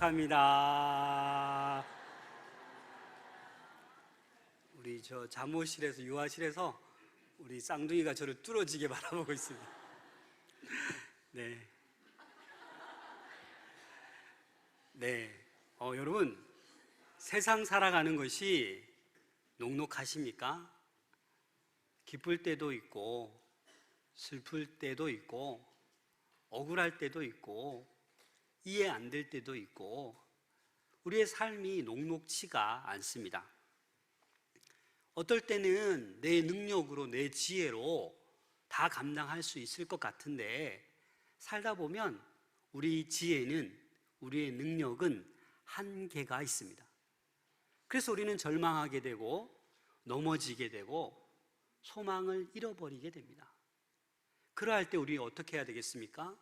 축하합니다. 우리 저 잠옷실에서 유아실에서 우리 쌍둥이가 저를 뚫어지게 바라보고 있습니다. 네. 여러분, 세상 살아가는 것이 녹록하십니까? 기쁠 때도 있고 슬플 때도 있고 억울할 때도 있고 이해 안 될 때도 있고 우리의 삶이 녹록치가 않습니다. 어떨 때는 내 능력으로 내 지혜로 다 감당할 수 있을 것 같은데 살다 보면 우리 지혜는 우리의 능력은 한계가 있습니다. 그래서 우리는 절망하게 되고 넘어지게 되고 소망을 잃어버리게 됩니다. 그러할 때 우리 어떻게 해야 되겠습니까?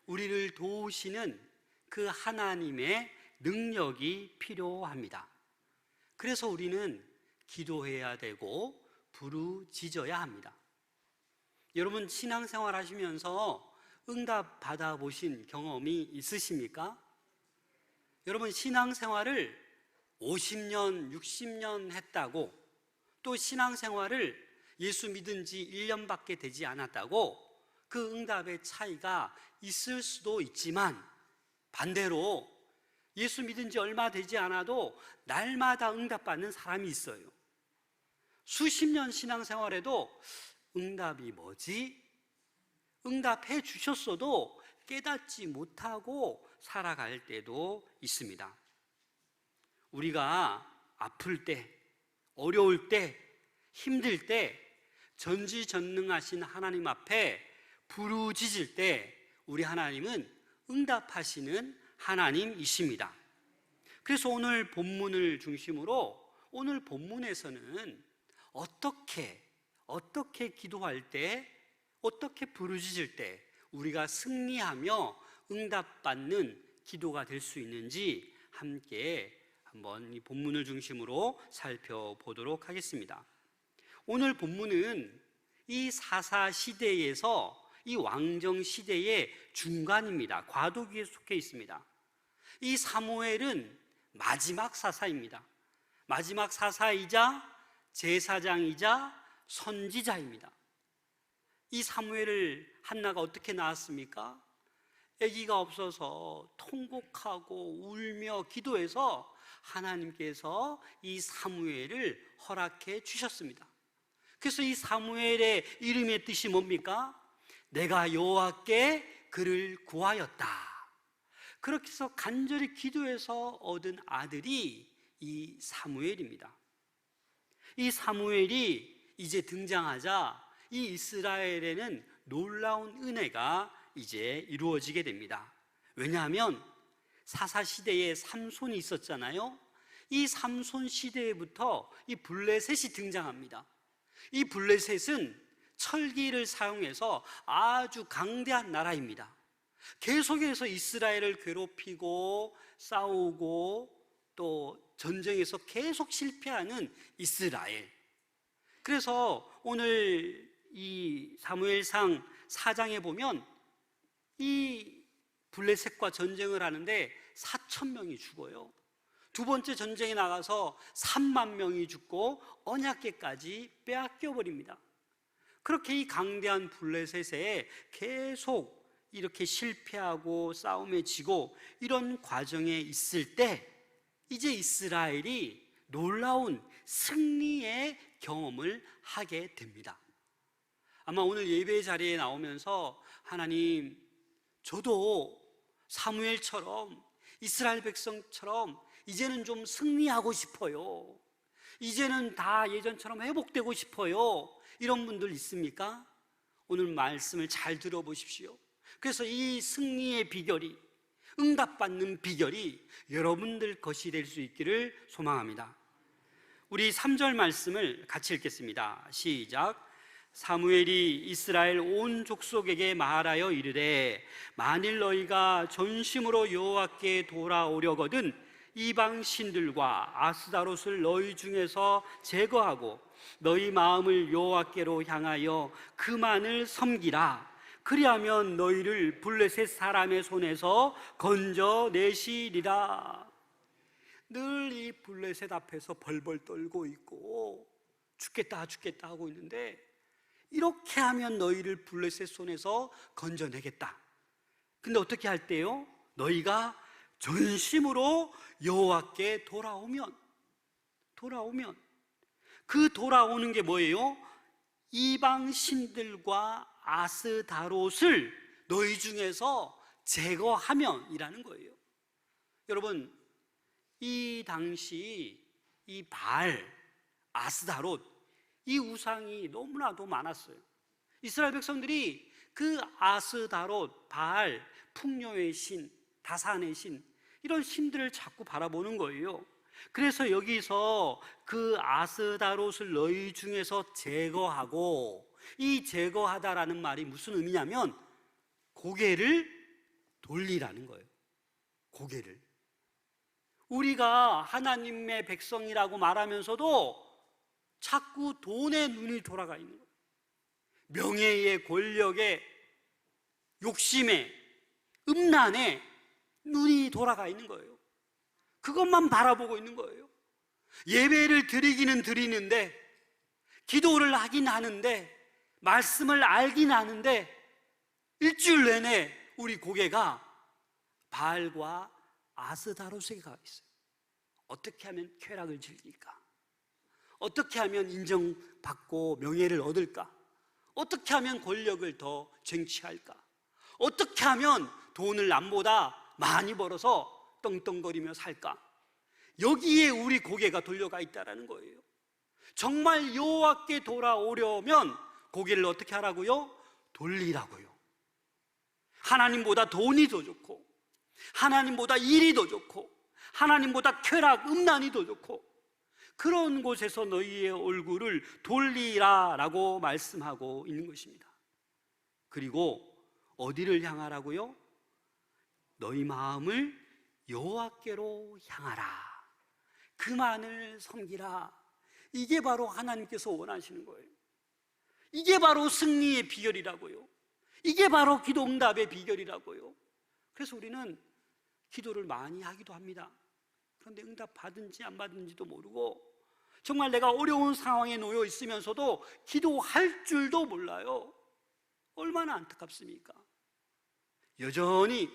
우리를 도우시는 그 하나님의 능력이 필요합니다. 그래서 우리는 기도해야 되고 부르짖어야 합니다. 여러분, 신앙생활 하시면서 응답 받아보신 경험이 있으십니까? 여러분, 신앙생활을 50년, 60년 했다고, 또 신앙생활을 예수 믿은 지 1년밖에 되지 않았다고 그 응답의 차이가 있을 수도 있지만, 반대로 예수 믿은 지 얼마 되지 않아도 날마다 응답받는 사람이 있어요. 수십 년 신앙생활에도 응답이 뭐지? 응답해 주셨어도 깨닫지 못하고 살아갈 때도 있습니다. 우리가 아플 때, 어려울 때, 힘들 때 전지전능하신 하나님 앞에 부르짖을 때 우리 하나님은 응답하시는 하나님이십니다. 그래서 오늘 본문을 중심으로 오늘 본문에서는 어떻게 기도할 때, 어떻게 부르짖을 때 우리가 승리하며 응답받는 기도가 될 수 있는지 함께 한번 이 본문을 중심으로 살펴보도록 하겠습니다. 오늘 본문은 이 사사 시대에서 이 왕정 시대의 중간입니다. 과도기에 속해 있습니다. 이 사무엘은 마지막 사사입니다. 마지막 사사이자 제사장이자 선지자입니다. 이 사무엘을 한나가 어떻게 낳았습니까? 아기가 없어서 통곡하고 울며 기도해서 하나님께서 이 사무엘을 허락해 주셨습니다. 그래서 이 사무엘의 이름의 뜻이 뭡니까? 내가 여호와께 그를 구하였다. 그렇게 해서 간절히 기도해서 얻은 아들이 이 사무엘입니다. 이 사무엘이 이제 등장하자 이 이스라엘에는 놀라운 은혜가 이제 이루어지게 됩니다. 왜냐하면 사사시대에 삼손이 있었잖아요. 이 삼손 시대부터 이 블레셋이 등장합니다. 이 블레셋은 철기를 사용해서 아주 강대한 나라입니다. 계속해서 이스라엘을 괴롭히고 싸우고 또 전쟁에서 계속 실패하는 이스라엘. 그래서 오늘 이 사무엘상 4장에 보면 이 블레셋과 전쟁을 하는데 4,000명이 죽어요. 두 번째 전쟁에 나가서 3만 명이 죽고 언약궤까지 빼앗겨 버립니다. 그렇게 이 강대한 블레셋에 계속 이렇게 실패하고 싸움에 지고 이런 과정에 있을 때 이제 이스라엘이 놀라운 승리의 경험을 하게 됩니다. 아마 오늘 예배 자리에 나오면서 하나님, 저도 사무엘처럼 이스라엘 백성처럼 이제는 좀 승리하고 싶어요. 이제는 다 예전처럼 회복되고 싶어요. 이런 분들 있습니까? 오늘 말씀을 잘 들어보십시오. 그래서 이 승리의 비결이, 응답받는 비결이 여러분들 것이 될 수 있기를 소망합니다. 우리 3절 말씀을 같이 읽겠습니다. 시작. 사무엘이 이스라엘 온 족속에게 말하여 이르되 만일 너희가 전심으로 여호와께 돌아오려거든 이방 신들과 아스다롯을 너희 중에서 제거하고 너희 마음을 여호와께로 향하여 그만을 섬기라. 그리하면 너희를 블레셋 사람의 손에서 건져내시리라. 늘 이 블레셋 앞에서 벌벌 떨고 있고 죽겠다 죽겠다 하고 있는데, 이렇게 하면 너희를 블레셋 손에서 건져내겠다. 근데 어떻게 할 때요? 너희가 전심으로 여호와께 돌아오면 그 돌아오는 게 뭐예요? 이방 신들과 아스다롯을 너희 중에서 제거하면이라는 거예요. 여러분, 이 당시 이 바알, 아스다롯, 이 우상이 너무나도 많았어요. 이스라엘 백성들이 그 아스다롯, 바알, 풍요의 신, 다산의 신, 이런 신들을 자꾸 바라보는 거예요. 그래서 여기서 그 아스다롯을 너희 중에서 제거하고, 이 제거하다라는 말이 무슨 의미냐면 고개를 돌리라는 거예요. 고개를. 우리가 하나님의 백성이라고 말하면서도 자꾸 돈에 눈이 돌아가 있는 거예요. 명예의, 권력의, 욕심에, 음란에 눈이 돌아가 있는 거예요. 그것만 바라보고 있는 거예요. 예배를 드리기는 드리는데, 기도를 하긴 하는데, 말씀을 알긴 하는데, 일주일 내내 우리 고개가 바알과 아스다롯에 가 있어요. 어떻게 하면 쾌락을 즐길까? 어떻게 하면 인정받고 명예를 얻을까? 어떻게 하면 권력을 더 쟁취할까? 어떻게 하면 돈을 남보다 많이 벌어서 떵떵거리며 살까? 여기에 우리 고개가 돌려가 있다는 거예요. 정말 여호와께 돌아오려면 고개를 어떻게 하라고요? 돌리라고요. 하나님보다 돈이 더 좋고, 하나님보다 일이 더 좋고, 하나님보다 쾌락, 음란이 더 좋고, 그런 곳에서 너희의 얼굴을 돌리라라고 말씀하고 있는 것입니다. 그리고 어디를 향하라고요? 너희 마음을 여호와께로 향하라. 그만을 섬기라. 이게 바로 하나님께서 원하시는 거예요. 이게 바로 승리의 비결이라고요. 이게 바로 기도 응답의 비결이라고요. 그래서 우리는 기도를 많이 하기도 합니다. 그런데 응답 받은지 안 받은지도 모르고, 정말 내가 어려운 상황에 놓여 있으면서도 기도할 줄도 몰라요. 얼마나 안타깝습니까? 여전히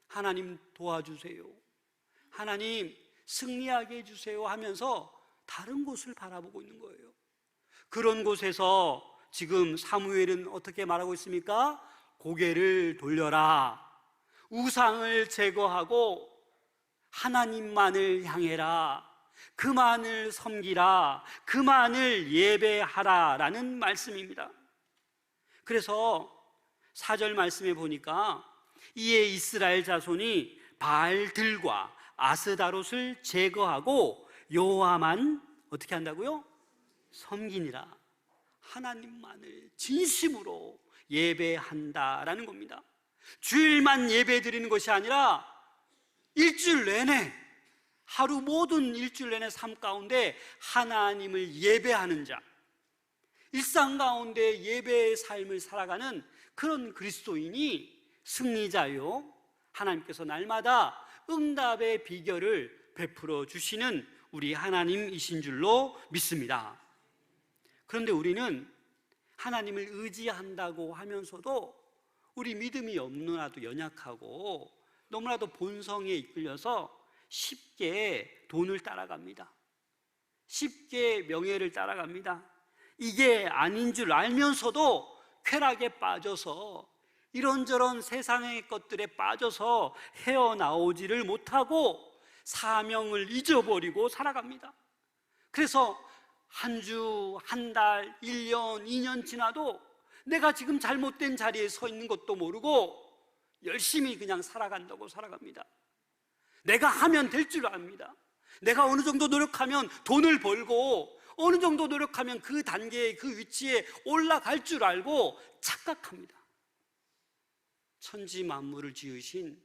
하나님 도와주세요, 하나님 승리하게 해주세요 하면서 다른 곳을 바라보고 있는 거예요. 그런 곳에서 지금 사무엘은 어떻게 말하고 있습니까? 고개를 돌려라. 우상을 제거하고 하나님만을 향해라. 그만을 섬기라. 그만을 예배하라 라는 말씀입니다. 그래서 4절 말씀에 보니까 이에 이스라엘 자손이 바알들과 아스다롯을 제거하고 여호와만 어떻게 한다고요? 섬기니라. 하나님만을 진심으로 예배한다라는 겁니다. 주일만 예배 드리는 것이 아니라 일주일 내내, 하루 모든 일주일 내내 삶 가운데 하나님을 예배하는 자, 일상 가운데 예배의 삶을 살아가는 그런 그리스도인이 승리자요, 하나님께서 날마다 응답의 비결을 베풀어 주시는 우리 하나님이신 줄로 믿습니다. 그런데 우리는 하나님을 의지한다고 하면서도 우리 믿음이 너무나도 연약하고 너무나도 본성에 이끌려서 쉽게 돈을 따라갑니다. 쉽게 명예를 따라갑니다. 이게 아닌 줄 알면서도 쾌락에 빠져서 이런저런 세상의 것들에 빠져서 헤어나오지를 못하고 사명을 잊어버리고 살아갑니다. 그래서 한 주, 한 달, 1년, 2년 지나도 내가 지금 잘못된 자리에 서 있는 것도 모르고 열심히 그냥 살아간다고 살아갑니다. 내가 하면 될 줄 압니다. 내가 어느 정도 노력하면 돈을 벌고 어느 정도 노력하면 그 단계에, 그 위치에 올라갈 줄 알고 착각합니다. 천지 만물을 지으신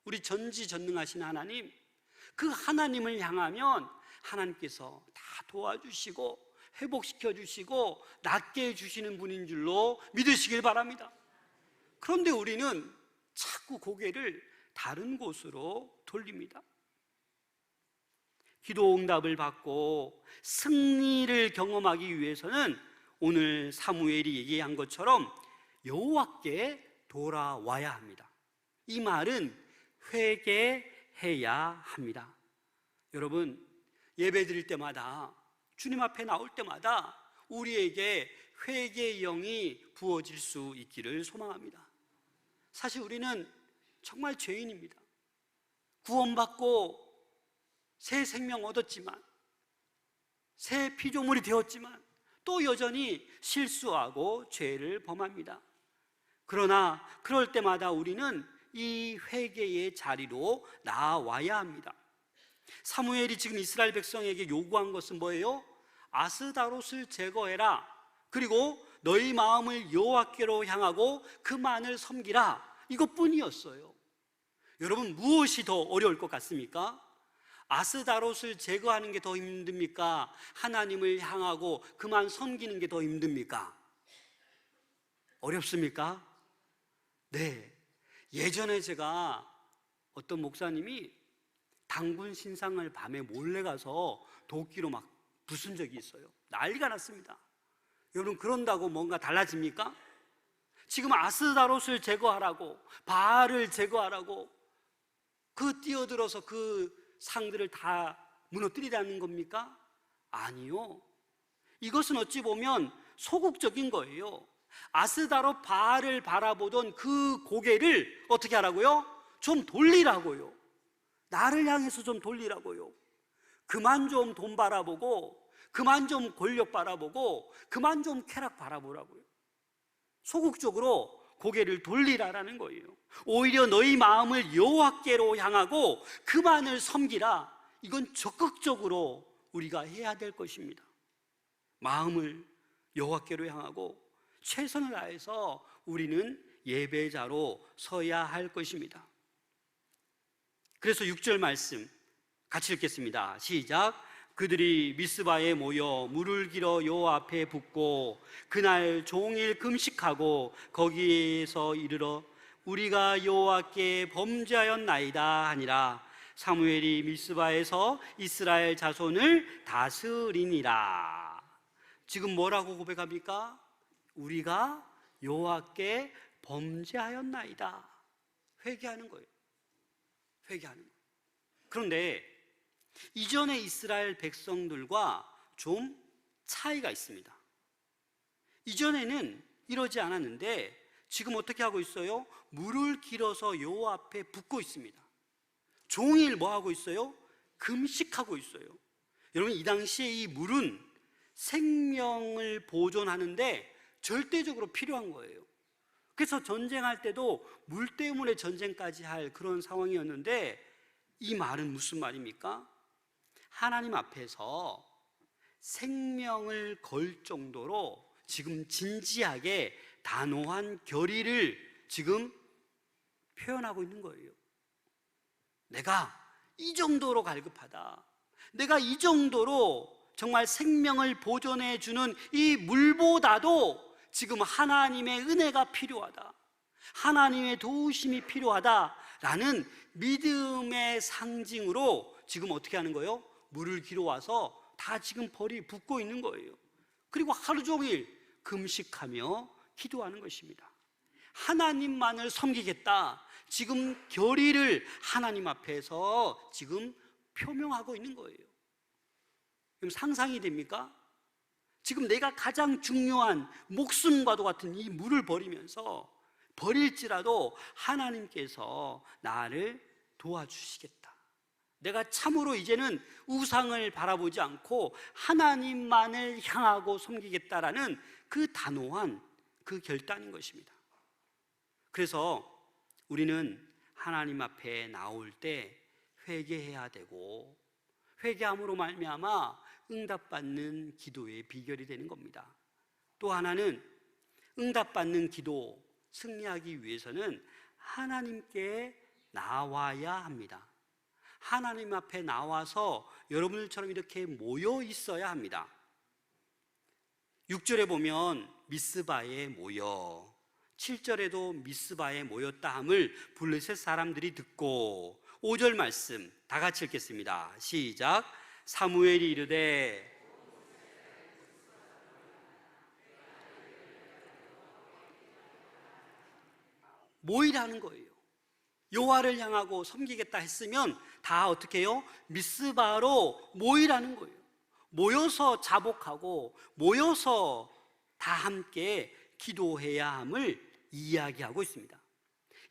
우리 전지전능하신 하나님, 그 하나님을 향하면 하나님께서 다 도와주시고 회복시켜 주시고 낫게 해주시는 분인 줄로 믿으시길 바랍니다. 그런데 우리는 자꾸 고개를 다른 곳으로 돌립니다. 기도 응답을 받고 승리를 경험하기 위해서는 오늘 사무엘이 얘기한 것처럼 여호와께 돌아와야 합니다. 이 말은 회개해야 합니다. 여러분, 예배 드릴 때마다, 주님 앞에 나올 때마다 우리에게 회개의 영이 부어질 수 있기를 소망합니다. 사실 우리는 정말 죄인입니다. 구원받고 새 생명 얻었지만, 새 피조물이 되었지만 또 여전히 실수하고 죄를 범합니다. 그러나 그럴 때마다 우리는 이 회개의 자리로 나와야 합니다. 사무엘이 지금 이스라엘 백성에게 요구한 것은 뭐예요? 아스다롯을 제거해라. 그리고 너희 마음을 여호와께로 향하고 그만을 섬기라. 이것뿐이었어요. 여러분, 무엇이 더 어려울 것 같습니까? 아스다롯을 제거하는 게 더 힘듭니까? 하나님을 향하고 그만 섬기는 게 더 힘듭니까? 어렵습니까? 네. 예전에 제가 어떤 목사님이 당군 신상을 밤에 몰래 가서 도끼로 막 부순 적이 있어요. 난리가 났습니다. 여러분, 그런다고 뭔가 달라집니까? 지금 아스다롯을 제거하라고, 바알을 제거하라고 뛰어들어서 그 상들을 다 무너뜨리라는 겁니까? 아니요. 이것은 어찌 보면 소극적인 거예요. 아스다롯 바알을 바라보던 그 고개를 어떻게 하라고요? 좀 돌리라고요. 나를 향해서 좀 돌리라고요. 그만 좀 돈 바라보고, 그만 좀 권력 바라보고, 그만 좀 쾌락 바라보라고요. 소극적으로 고개를 돌리라라는 거예요. 오히려 너희 마음을 여호와께로 향하고 그만을 섬기라. 이건 적극적으로 우리가 해야 될 것입니다. 마음을 여호와께로 향하고 최선을 다해서 우리는 예배자로 서야 할 것입니다. 그래서 6절 말씀 같이 읽겠습니다. 시작. 그들이 미스바에 모여 물을 길어 여호와 앞에 붓고 그날 종일 금식하고 거기에서 이르러 우리가 여호와께 범죄하였나이다 하니라. 사무엘이 미스바에서 이스라엘 자손을 다스리니라. 지금 뭐라고 고백합니까? 우리가 여호와께 범죄하였나이다. 회개하는 거예요. 회개하는 거예요. 그런데 이전의 이스라엘 백성들과 좀 차이가 있습니다. 이전에는 이러지 않았는데 지금 어떻게 하고 있어요? 물을 길어서 여호와 앞에 붓고 있습니다. 종일 뭐 하고 있어요? 금식하고 있어요. 여러분, 이 당시에 이 물은 생명을 보존하는데 절대적으로 필요한 거예요. 그래서 전쟁할 때도 물 때문에 전쟁까지 할 그런 상황이었는데, 이 말은 무슨 말입니까? 하나님 앞에서 생명을 걸 정도로 지금 진지하게 단호한 결의를 지금 표현하고 있는 거예요. 내가 이 정도로 갈급하다. 내가 이 정도로 정말 생명을 보존해 주는 이 물보다도 지금 하나님의 은혜가 필요하다. 하나님의 도우심이 필요하다라는 믿음의 상징으로 지금 어떻게 하는 거예요? 물을 길어와서 다 지금 벌이 붓고 있는 거예요. 그리고 하루 종일 금식하며 기도하는 것입니다. 하나님만을 섬기겠다. 지금 결의를 하나님 앞에서 지금 표명하고 있는 거예요. 그럼 상상이 됩니까? 지금 내가 가장 중요한 목숨과도 같은 이 물을 버리면서 버릴지라도 하나님께서 나를 도와주시겠다. 내가 참으로 이제는 우상을 바라보지 않고 하나님만을 향하고 섬기겠다라는 그 단호한 그 결단인 것입니다. 그래서 우리는 하나님 앞에 나올 때 회개해야 되고, 회개함으로 말미암아 응답받는 기도의 비결이 되는 겁니다. 또 하나는 응답받는 기도, 승리하기 위해서는 하나님께 나와야 합니다. 하나님 앞에 나와서 여러분들처럼 이렇게 모여 있어야 합니다. 6절에 보면 미스바에 모여, 7절에도 미스바에 모였다 함을 블레셋 사람들이 듣고 5절 말씀 다 같이 읽겠습니다. 시작. 사무엘이 이르되 모이라는 거예요. 여호와를 향하고 섬기겠다 했으면 다 어떻게 해요? 미스바로 모이라는 거예요. 모여서 자복하고 모여서 다 함께 기도해야 함을 이야기하고 있습니다.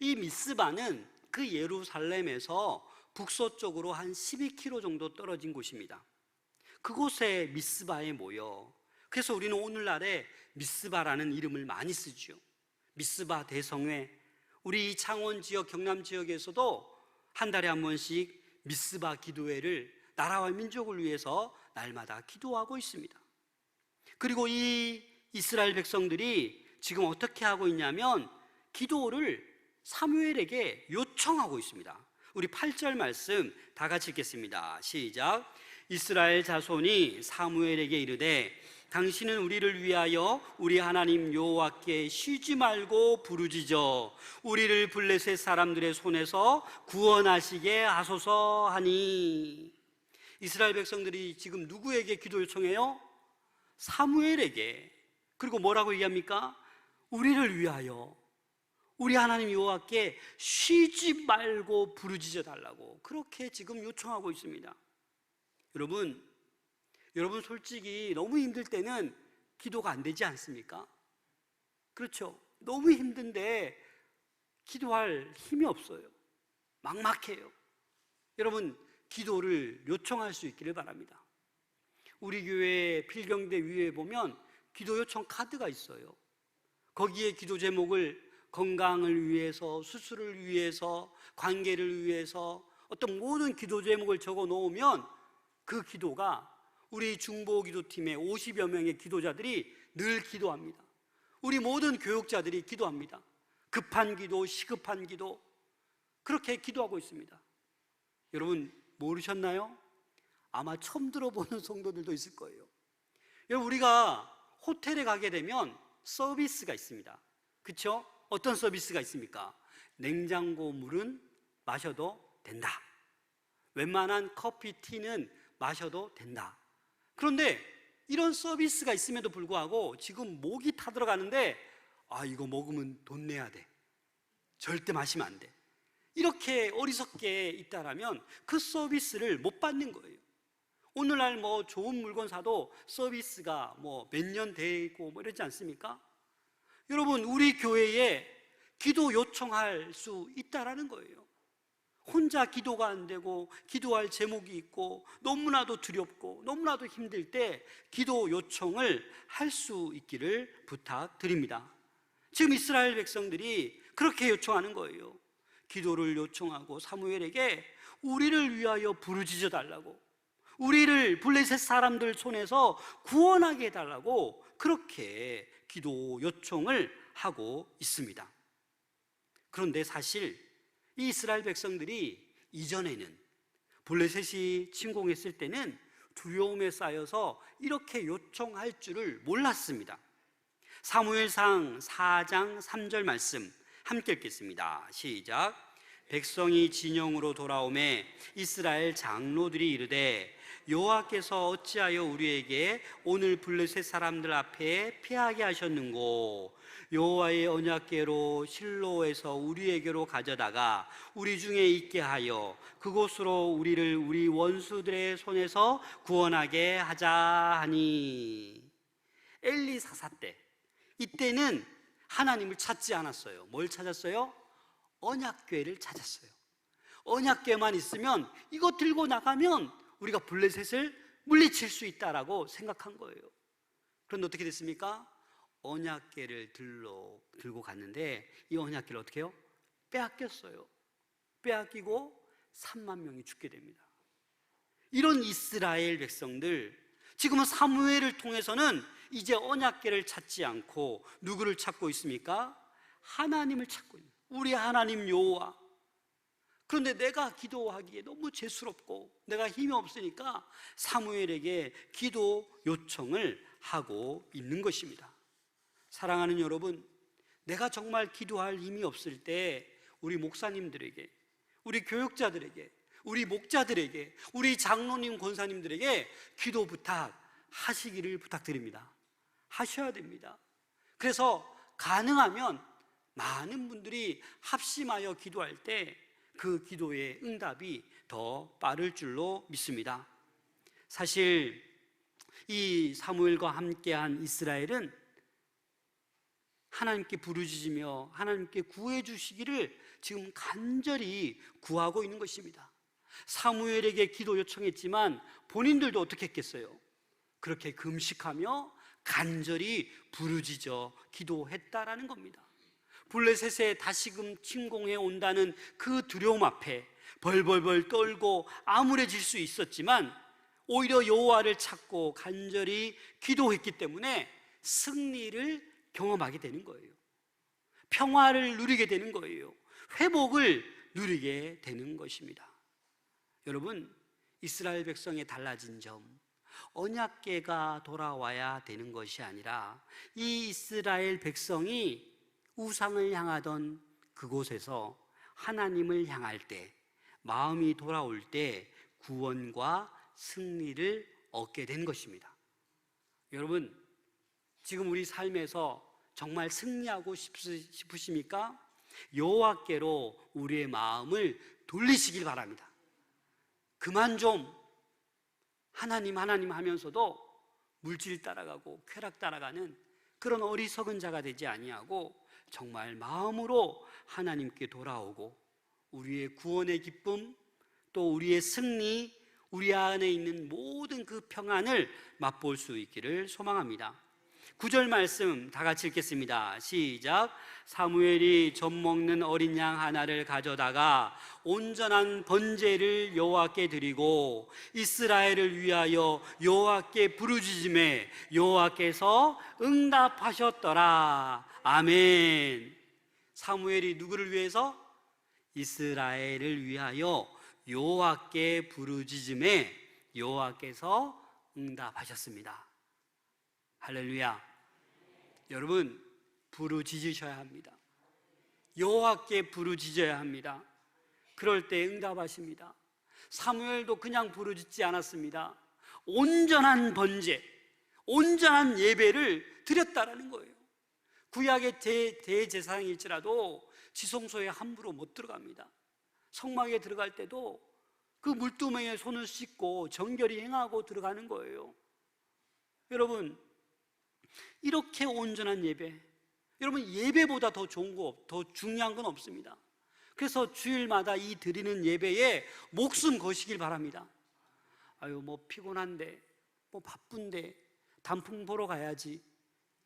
이 미스바는 그 예루살렘에서 북서쪽으로 한 12km 정도 떨어진 곳입니다. 그곳에 미스바에 모여, 그래서 우리는 오늘날에 미스바라는 이름을 많이 쓰죠. 미스바 대성회, 우리 창원 지역, 경남 지역에서도 한 달에 한 번씩 미스바 기도회를 나라와 민족을 위해서 날마다 기도하고 있습니다. 그리고 이 이스라엘 백성들이 지금 어떻게 하고 있냐면 기도를 사무엘에게 요청하고 있습니다. 우리 8절 말씀 다 같이 읽겠습니다. 시작. 이스라엘 자손이 사무엘에게 이르되 당신은 우리를 위하여 우리 하나님 여호와께 쉬지 말고 부르짖어 우리를 블레셋 사람들의 손에서 구원하시게 하소서 하니. 이스라엘 백성들이 지금 누구에게 기도 요청해요? 사무엘에게. 그리고 뭐라고 얘기합니까? 우리를 위하여 우리 하나님 여호와께 쉬지 말고 부르짖어 달라고 그렇게 지금 요청하고 있습니다. 여러분 솔직히 너무 힘들 때는 기도가 안 되지 않습니까? 그렇죠? 너무 힘든데 기도할 힘이 없어요. 막막해요. 여러분 기도를 요청할 수 있기를 바랍니다. 우리 교회 필경대 위에 보면 기도 요청 카드가 있어요. 거기에 기도 제목을 건강을 위해서, 수술을 위해서, 관계를 위해서 어떤 모든 기도 제목을 적어 놓으면 그 기도가 우리 중보기도팀의 50여 명의 기도자들이 늘 기도합니다. 우리 모든 교육자들이 기도합니다. 급한 기도, 시급한 기도, 그렇게 기도하고 있습니다. 여러분 모르셨나요? 아마 처음 들어보는 성도들도 있을 거예요. 여러분 우리가 호텔에 가게 되면 서비스가 있습니다. 그렇죠? 어떤 서비스가 있습니까? 냉장고 물은 마셔도 된다. 웬만한 커피, 티는 마셔도 된다. 그런데 이런 서비스가 있음에도 불구하고 지금 목이 타들어가는데 이거 먹으면 돈 내야 돼. 절대 마시면 안 돼. 이렇게 어리석게 있다라면 그 서비스를 못 받는 거예요. 오늘날 뭐 좋은 물건 사도 서비스가 뭐 몇 년 돼 있고 뭐 이러지 않습니까? 여러분 우리 교회에 기도 요청할 수 있다라는 거예요. 혼자 기도가 안 되고 기도할 제목이 있고 너무나도 두렵고 너무나도 힘들 때 기도 요청을 할 수 있기를 부탁드립니다. 지금 이스라엘 백성들이 그렇게 요청하는 거예요. 기도를 요청하고 사무엘에게 우리를 위하여 부르짖어 달라고, 우리를 블레셋 사람들 손에서 구원하게 해달라고 그렇게 기도 요청을 하고 있습니다. 그런데 사실 이 이스라엘 백성들이 이전에는 블레셋이 침공했을 때는 두려움에 쌓여서 이렇게 요청할 줄을 몰랐습니다. 사무엘상 4장 3절 말씀 함께 읽겠습니다. 시작. 백성이 진영으로 돌아오매 이스라엘 장로들이 이르되 여호와께서 어찌하여 우리에게 오늘 블레셋 사람들 앞에 피하게 하셨는고, 여호와의 언약궤로 실로에서 우리에게로 가져다가 우리 중에 있게 하여 그곳으로 우리를 우리 원수들의 손에서 구원하게 하자 하니. 엘리 사사 때, 이때는 하나님을 찾지 않았어요. 뭘 찾았어요? 언약궤를 찾았어요. 언약궤만 있으면 이거 들고 나가면 우리가 블레셋을 물리칠 수 있다라고 생각한 거예요. 그런데 어떻게 됐습니까? 언약궤를 들고 갔는데 이 언약궤를 어떻게 해요? 빼앗겼어요. 빼앗기고 3만 명이 죽게 됩니다. 이런 이스라엘 백성들, 지금은 사무엘을 통해서는 이제 언약궤를 찾지 않고 누구를 찾고 있습니까? 하나님을 찾고 있는, 우리 하나님 여호와. 그런데 내가 기도하기에 너무 죄스럽고 내가 힘이 없으니까 사무엘에게 기도 요청을 하고 있는 것입니다. 사랑하는 여러분, 내가 정말 기도할 힘이 없을 때 우리 목사님들에게, 우리 교육자들에게, 우리 목자들에게, 우리 장로님, 권사님들에게 기도 부탁하시기를 부탁드립니다. 하셔야 됩니다. 그래서 가능하면 많은 분들이 합심하여 기도할 때 그 기도의 응답이 더 빠를 줄로 믿습니다. 사실 이 사무엘과 함께한 이스라엘은 하나님께 부르짖으며 하나님께 구해 주시기를 지금 간절히 구하고 있는 것입니다. 사무엘에게 기도 요청했지만 본인들도 어떻게 했겠어요? 그렇게 금식하며 간절히 부르짖어 기도했다라는 겁니다. 블레셋에 다시금 침공해 온다는 그 두려움 앞에 벌벌벌 떨고 암울해질 수 있었지만 오히려 여호와를 찾고 간절히 기도했기 때문에 승리를 경험하게 되는 거예요. 평화를 누리게 되는 거예요. 회복을 누리게 되는 것입니다. 여러분, 이스라엘 백성의 달라진 점, 언약궤가 돌아와야 되는 것이 아니라 이 이스라엘 백성이 우상을 향하던 그곳에서 하나님을 향할 때, 마음이 돌아올 때 구원과 승리를 얻게 된 것입니다. 여러분, 지금 우리 삶에서 정말 승리하고 싶으십니까? 여호와께로 우리의 마음을 돌리시길 바랍니다. 그만 좀 하나님 하면서도 물질 따라가고 쾌락 따라가는 그런 어리석은 자가 되지 아니하고 정말 마음으로 하나님께 돌아오고 우리의 구원의 기쁨, 또 우리의 승리, 우리 안에 있는 모든 그 평안을 맛볼 수 있기를 소망합니다. 9절 말씀 다 같이 읽겠습니다. 시작. 사무엘이 젖 먹는 어린 양 하나를 가져다가 온전한 번제를 여호와께 드리고 이스라엘을 위하여 여호와께 부르짖음에 여호와께서 응답하셨더라. 아멘. 사무엘이 누구를 위해서? 이스라엘을 위하여 여호와께 부르짖음에 여호와께서 응답하셨습니다. 할렐루야. 여러분, 부르짖으셔야 합니다. 여호와께 부르짖어야 합니다. 그럴 때 응답하십니다. 사무엘도 그냥 부르짖지 않았습니다. 온전한 번제, 온전한 예배를 드렸다라는 거예요. 구약의 대제사장일지라도 지성소에 함부로 못 들어갑니다. 성막에 들어갈 때도 그 물두멍에 손을 씻고 정결히 행하고 들어가는 거예요. 여러분, 이렇게 온전한 예배, 여러분 예배보다 더 좋은 거, 더 중요한 건 없습니다. 그래서 주일마다 이 드리는 예배에 목숨 거시길 바랍니다. 아유, 뭐 피곤한데, 뭐 바쁜데, 단풍 보러 가야지,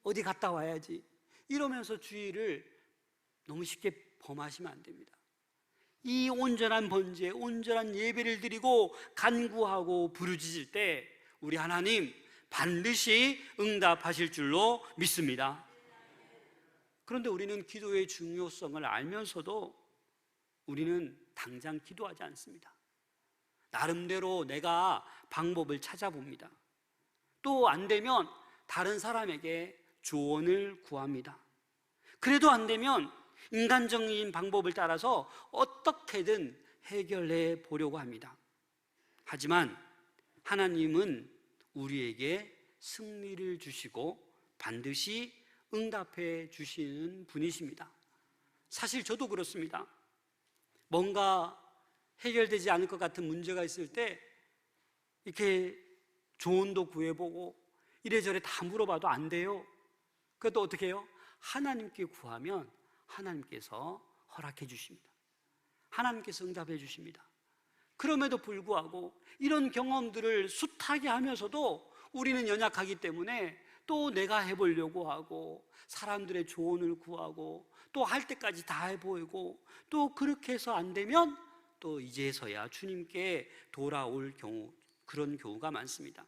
어디 갔다 와야지, 이러면서 주일을 너무 쉽게 범하시면 안 됩니다. 이 온전한 번제, 온전한 예배를 드리고 간구하고 부르짖을 때 우리 하나님 반드시 응답하실 줄로 믿습니다. 그런데 우리는 기도의 중요성을 알면서도 우리는 당장 기도하지 않습니다. 나름대로 내가 방법을 찾아봅니다. 또 안 되면 다른 사람에게 조언을 구합니다. 그래도 안 되면 인간적인 방법을 따라서 어떻게든 해결해 보려고 합니다. 하지만 하나님은 우리에게 승리를 주시고 반드시 응답해 주시는 분이십니다. 사실 저도 그렇습니다. 뭔가 해결되지 않을 것 같은 문제가 있을 때 이렇게 조언도 구해보고 이래저래 다 물어봐도 안 돼요. 그것도 어떻게 해요? 하나님께 구하면 하나님께서 허락해 주십니다. 하나님께서 응답해 주십니다. 그럼에도 불구하고 이런 경험들을 숱하게 하면서도 우리는 연약하기 때문에 또 내가 해보려고 하고 사람들의 조언을 구하고 또 할 때까지 다 해보고 또 그렇게 해서 안 되면 또 이제서야 주님께 돌아올 경우, 그런 경우가 많습니다.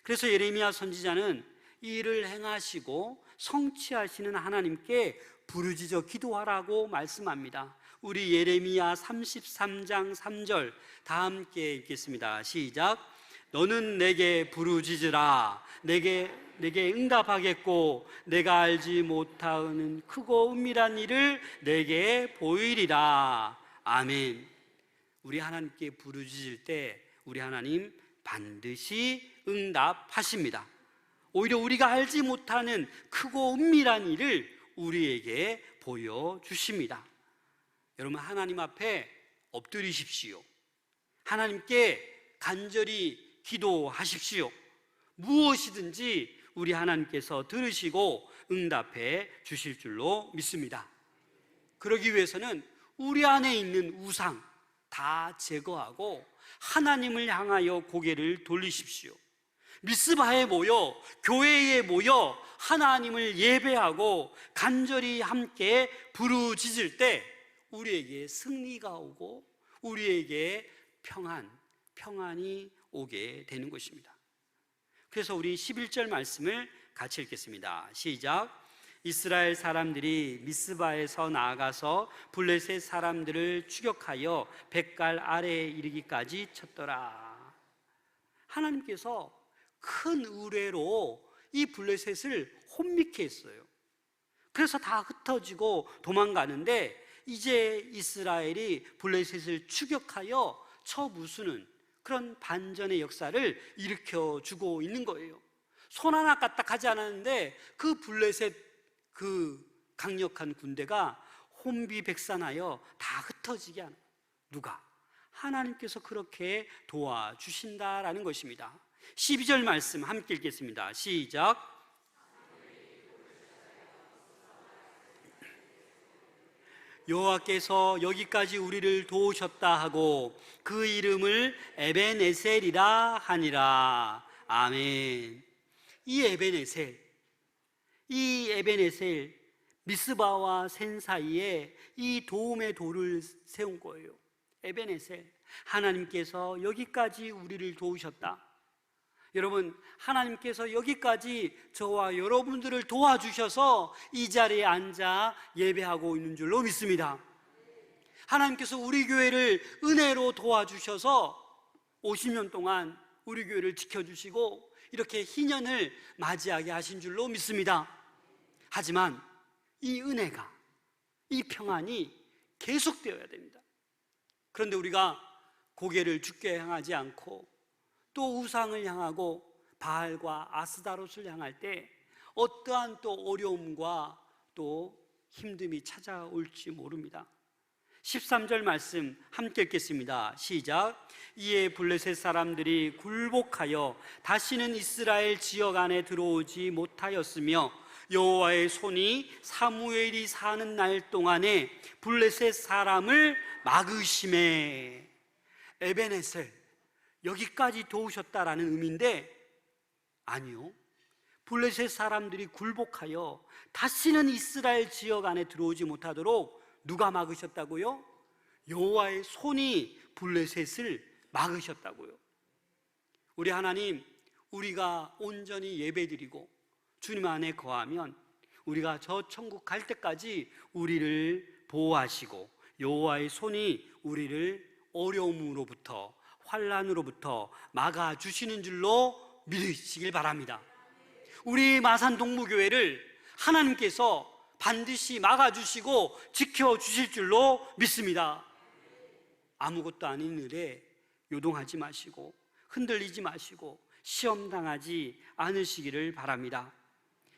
그래서 예레미야 선지자는 이 일을 행하시고 성취하시는 하나님께 부르짖어 기도하라고 말씀합니다. 우리 예레미야 33장 3절 다 함께 읽겠습니다. 시작. 너는 내게 부르짖으라. 내게 응답하겠고 내가 알지 못하는 크고 은밀한 일을 내게 보이리라. 아멘. 우리 하나님께 부르짖을 때 우리 하나님 반드시 응답하십니다. 오히려 우리가 알지 못하는 크고 은밀한 일을 우리에게 보여주십니다. 여러분, 하나님 앞에 엎드리십시오. 하나님께 간절히 기도하십시오. 무엇이든지 우리 하나님께서 들으시고 응답해 주실 줄로 믿습니다. 그러기 위해서는 우리 안에 있는 우상 다 제거하고 하나님을 향하여 고개를 돌리십시오. 미스바에 모여, 교회에 모여 하나님을 예배하고 간절히 함께 부르짖을 때 우리에게 승리가 오고 우리에게 평안이 오게 되는 것입니다. 그래서 우리 11절 말씀을 같이 읽겠습니다. 시작. 이스라엘 사람들이 미스바에서 나아가서 블레셋 사람들을 추격하여 뱃갈 아래에 이르기까지 쳤더라. 하나님께서 큰 의뢰로 이 블레셋을 혼미케 했어요. 그래서 다 흩어지고 도망가는데 이제 이스라엘이 블레셋을 추격하여 쳐부수는 그런 반전의 역사를 일으켜주고 있는 거예요. 손 하나 까딱하지 않았는데 그 블레셋 그 강력한 군대가 혼비백산하여 다 흩어지게 하는, 누가? 하나님께서 그렇게 도와주신다라는 것입니다. 12절 말씀 함께 읽겠습니다. 시작. 여호와께서 여기까지 우리를 도우셨다 하고 그 이름을 에벤에셀이라 하니라. 아멘. 이 에벤에셀 미스바와 센 사이에 이 도움의 돌을 세운 거예요. 에벤에셀, 하나님께서 여기까지 우리를 도우셨다. 여러분, 하나님께서 여기까지 저와 여러분들을 도와주셔서 이 자리에 앉아 예배하고 있는 줄로 믿습니다. 하나님께서 우리 교회를 은혜로 도와주셔서 50년 동안 우리 교회를 지켜주시고 이렇게 희년을 맞이하게 하신 줄로 믿습니다. 하지만 이 은혜가, 이 평안이 계속되어야 됩니다. 그런데 우리가 고개를 주께 향하지 않고 또 우상을 향하고 바알과 아스다롯을 향할 때 어떠한 또 어려움과 또 힘듦이 찾아올지 모릅니다. 13절 말씀 함께 읽겠습니다. 시작. 이에 블레셋 사람들이 굴복하여 다시는 이스라엘 지역 안에 들어오지 못하였으며 여호와의 손이 사무엘이 사는 날 동안에 블레셋 사람을 막으심에. 에벤에셀, 여기까지 도우셨다라는 의미인데 아니요, 블레셋 사람들이 굴복하여 다시는 이스라엘 지역 안에 들어오지 못하도록 누가 막으셨다고요? 여호와의 손이 블레셋을 막으셨다고요. 우리 하나님, 우리가 온전히 예배드리고 주님 안에 거하면 우리가 저 천국 갈 때까지 우리를 보호하시고 여호와의 손이 우리를 어려움으로부터, 환난으로부터 막아주시는 줄로 믿으시길 바랍니다. 우리 마산동무교회를 하나님께서 반드시 막아주시고 지켜주실 줄로 믿습니다. 아무것도 아닌 일에 요동하지 마시고 흔들리지 마시고 시험당하지 않으시기를 바랍니다.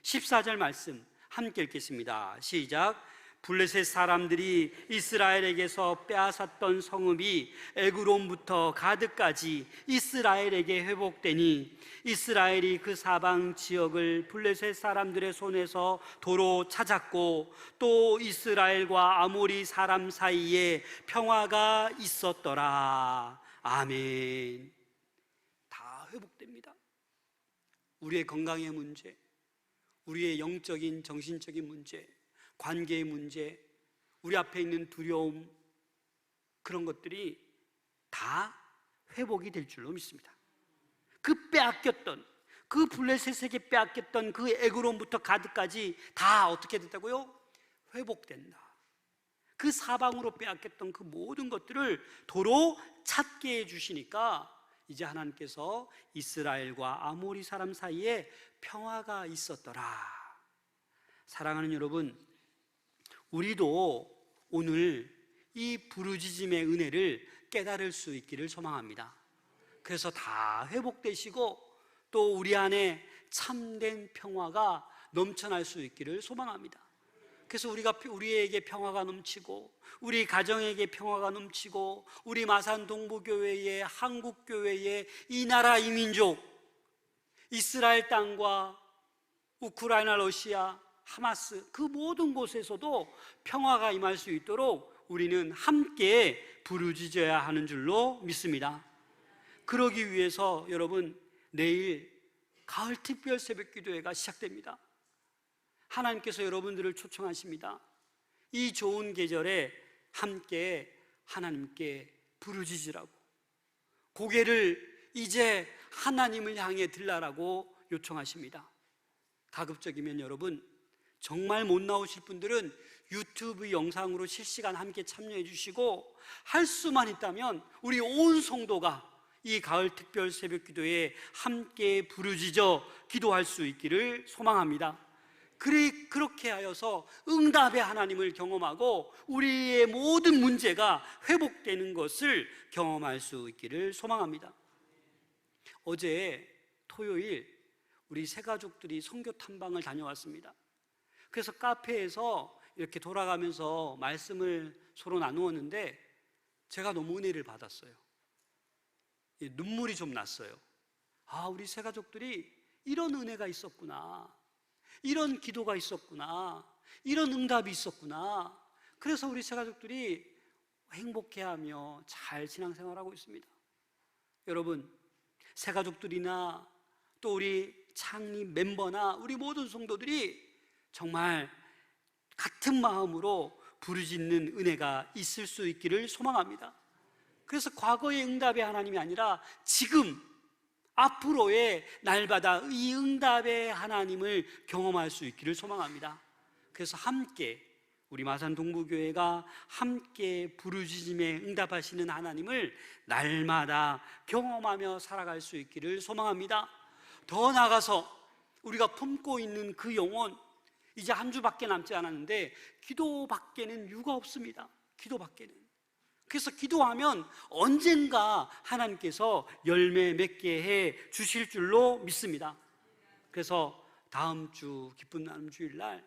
14절 말씀 함께 읽겠습니다. 시작. 블레셋 사람들이 이스라엘에게서 빼앗았던 성읍이 에그론부터 가드까지 이스라엘에게 회복되니 이스라엘이 그 사방 지역을 블레셋 사람들의 손에서 도로 찾았고 또 이스라엘과 아모리 사람 사이에 평화가 있었더라. 아멘. 다 회복됩니다. 우리의 건강의 문제, 우리의 영적인 정신적인 문제, 관계의 문제, 우리 앞에 있는 두려움, 그런 것들이 다 회복이 될 줄로 믿습니다. 그 빼앗겼던, 그 블레셋에게 빼앗겼던 그 에그론부터 가드까지 다 어떻게 됐다고요? 회복된다. 그 사방으로 빼앗겼던 그 모든 것들을 도로 찾게 해주시니까 이제 하나님께서 이스라엘과 아모리 사람 사이에 평화가 있었더라. 사랑하는 여러분, 우리도 오늘 이 부르짖음의 은혜를 깨달을 수 있기를 소망합니다. 그래서 다 회복되시고 또 우리 안에 참된 평화가 넘쳐날 수 있기를 소망합니다. 그래서 우리에게 평화가 넘치고, 우리 가정에게 평화가 넘치고, 우리 마산 동부교회에, 한국교회에, 이 나라 이 민족, 이스라엘 땅과 우크라이나, 러시아, 하마스 그 모든 곳에서도 평화가 임할 수 있도록 우리는 함께 부르짖어야 하는 줄로 믿습니다. 그러기 위해서 여러분, 내일 가을 특별 새벽 기도회가 시작됩니다. 하나님께서 여러분들을 초청하십니다. 이 좋은 계절에 함께 하나님께 부르짖으라고, 고개를 이제 하나님을 향해 들라라고 요청하십니다. 가급적이면 여러분, 정말 못 나오실 분들은 유튜브 영상으로 실시간 함께 참여해 주시고, 할 수만 있다면 우리 온 성도가 이 가을 특별 새벽 기도에 함께 부르짖어 기도할 수 있기를 소망합니다. 그렇게 하여서 응답의 하나님을 경험하고 우리의 모든 문제가 회복되는 것을 경험할 수 있기를 소망합니다. 어제 토요일 우리 세 가족들이 선교 탐방을 다녀왔습니다. 그래서 카페에서 이렇게 돌아가면서 말씀을 서로 나누었는데 제가 너무 은혜를 받았어요. 눈물이 좀 났어요. 아, 우리 세 가족들이 이런 은혜가 있었구나, 이런 기도가 있었구나, 이런 응답이 있었구나. 그래서 우리 세 가족들이 행복해하며 잘 신앙생활하고 있습니다. 여러분, 세 가족들이나 또 우리 창립 멤버나 우리 모든 성도들이 정말 같은 마음으로 부르짖는 은혜가 있을 수 있기를 소망합니다. 그래서 과거의 응답의 하나님이 아니라 지금 앞으로의 날마다 이 응답의 하나님을 경험할 수 있기를 소망합니다. 그래서 함께 우리 마산 동부교회가 함께 부르짖음에 응답하시는 하나님을 날마다 경험하며 살아갈 수 있기를 소망합니다. 더 나아가서 우리가 품고 있는 그 영혼, 이제 한 주밖에 남지 않았는데 기도밖에는 유가 없습니다. 기도밖에는. 그래서 기도하면 언젠가 하나님께서 열매 맺게 해 주실 줄로 믿습니다. 그래서 다음 주 기쁜 나눔 주일날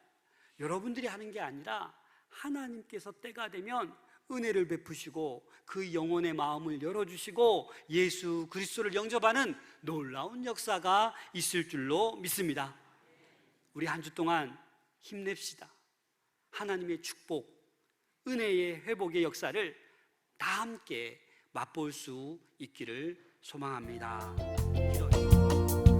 여러분들이 하는 게 아니라 하나님께서 때가 되면 은혜를 베푸시고 그 영혼의 마음을 열어주시고 예수 그리스도를 영접하는 놀라운 역사가 있을 줄로 믿습니다. 우리 한 주 동안 힘냅시다. 하나님의 축복, 은혜의 회복의 역사를 다 함께 맛볼 수 있기를 소망합니다. 기도해.